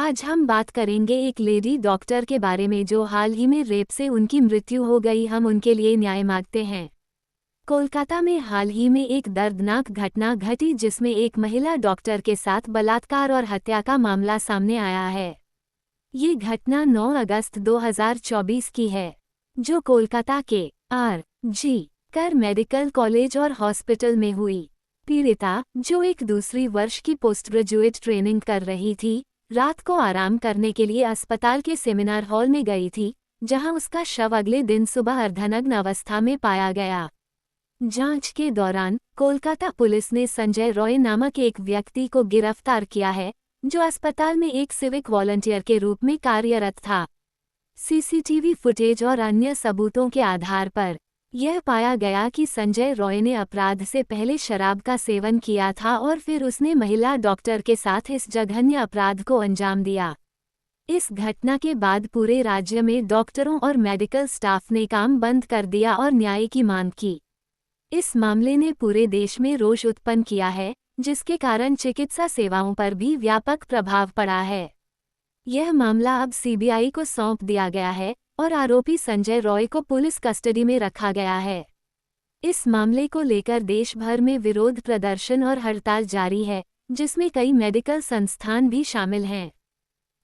आज हम बात करेंगे एक लेडी डॉक्टर के बारे में जो हाल ही में रेप से उनकी मृत्यु हो गई। हम उनके लिए न्याय मांगते हैं। कोलकाता में हाल ही में एक दर्दनाक घटना घटी जिसमें एक महिला डॉक्टर के साथ बलात्कार और हत्या का मामला सामने आया है। ये घटना 9 अगस्त 2024 की है, जो कोलकाता के आर.जी. कर मेडिकल कॉलेज और हॉस्पिटल में हुई। पीड़िता, जो एक दूसरी वर्ष की पोस्ट ग्रेजुएट ट्रेनिंग कर रही थी, रात को आराम करने के लिए अस्पताल के सेमिनार हॉल में गई थी, जहां उसका शव अगले दिन सुबह अर्धनग्न अवस्था में पाया गया। जांच के दौरान कोलकाता पुलिस ने संजय रॉय नामक एक व्यक्ति को गिरफ्तार किया है, जो अस्पताल में एक सिविक वॉलंटियर के रूप में कार्यरत था। सीसीटीवी फुटेज और अन्य सबूतों के आधार पर यह पाया गया कि संजय रॉय ने अपराध से पहले शराब का सेवन किया था और फिर उसने महिला डॉक्टर के साथ इस जघन्य अपराध को अंजाम दिया। इस घटना के बाद पूरे राज्य में डॉक्टरों और मेडिकल स्टाफ ने काम बंद कर दिया और न्याय की मांग की। इस मामले ने पूरे देश में रोष उत्पन्न किया है, जिसके कारण चिकित्सा सेवाओं पर भी व्यापक प्रभाव पड़ा है। यह मामला अब सीबीआई को सौंप दिया गया है और आरोपी संजय रॉय को पुलिस कस्टडी में रखा गया है। इस मामले को लेकर देश भर में विरोध प्रदर्शन और हड़ताल जारी है, जिसमें कई मेडिकल संस्थान भी शामिल हैं।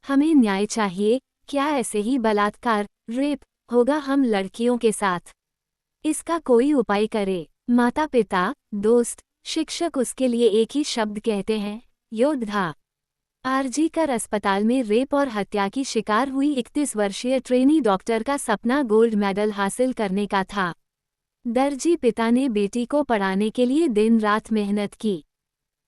हमें न्याय चाहिए। क्या ऐसे ही बलात्कार, रेप होगा हम लड़कियों के साथ? इसका कोई उपाय करे। माता पिता, दोस्त, शिक्षक उसके लिए एक ही शब्द कहते हैं, योद्धा। आर.जी. कर अस्पताल में रेप और हत्या की शिकार हुई 31 वर्षीय ट्रेनी डॉक्टर का सपना गोल्ड मेडल हासिल करने का था। दर्जी पिता ने बेटी को पढ़ाने के लिए दिन रात मेहनत की।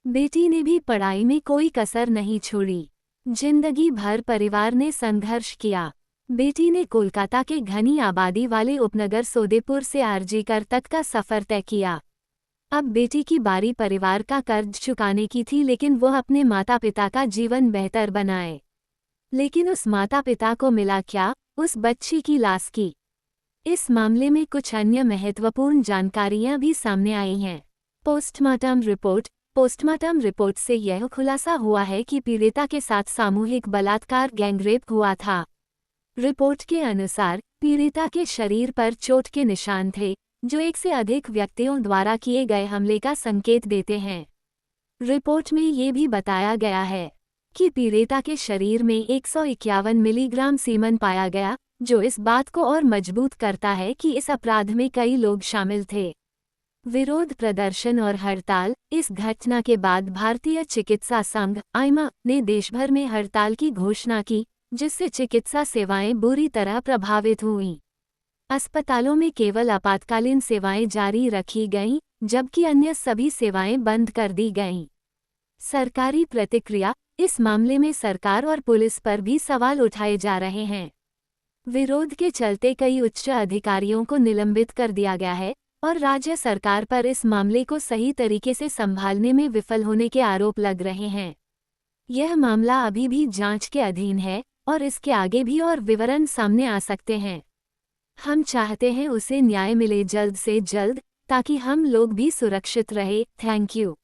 बेटी ने भी पढ़ाई में कोई कसर नहीं छोड़ी। जिंदगी भर परिवार ने संघर्ष किया। बेटी ने कोलकाता के घनी आबादी वाले उपनगर सोदेपुर से आर.जी. कर तक का सफर तय किया। अब बेटी की बारी परिवार का कर्ज चुकाने की थी, लेकिन वह अपने माता पिता का जीवन बेहतर बनाए। लेकिन उस माता पिता को मिला क्या? उस बच्ची की लाश की। इस मामले में कुछ अन्य महत्वपूर्ण जानकारियां भी सामने आई हैं। पोस्टमार्टम रिपोर्ट से यह खुलासा हुआ है कि पीड़िता के साथ सामूहिक बलात्कार गैंगरेप हुआ था। रिपोर्ट के अनुसार पीड़िता के शरीर पर चोट के निशान थे, जो एक से अधिक व्यक्तियों द्वारा किए गए हमले का संकेत देते हैं। रिपोर्ट में ये भी बताया गया है कि पीड़िता के शरीर में 151 मिलीग्राम सीमन पाया गया, जो इस बात को और मजबूत करता है कि इस अपराध में कई लोग शामिल थे। विरोध प्रदर्शन और हड़ताल। इस घटना के बाद भारतीय चिकित्सा संघ आइमा ने देशभर में हड़ताल की घोषणा की, जिससे चिकित्सा सेवाएं बुरी तरह प्रभावित हुईं। अस्पतालों में केवल आपातकालीन सेवाएं जारी रखी गईं, जबकि अन्य सभी सेवाएं बंद कर दी गईं। सरकारी प्रतिक्रिया। इस मामले में सरकार और पुलिस पर भी सवाल उठाए जा रहे हैं। विरोध के चलते कई उच्च अधिकारियों को निलंबित कर दिया गया है और राज्य सरकार पर इस मामले को सही तरीके से संभालने में विफल होने के आरोप लग रहे हैं। यह मामला अभी भी जांच के अधीन है और इसके आगे भी और विवरण सामने आ सकते हैं। हम चाहते हैं उसे न्याय मिले जल्द से जल्द, ताकि हम लोग भी सुरक्षित रहे। Thank you.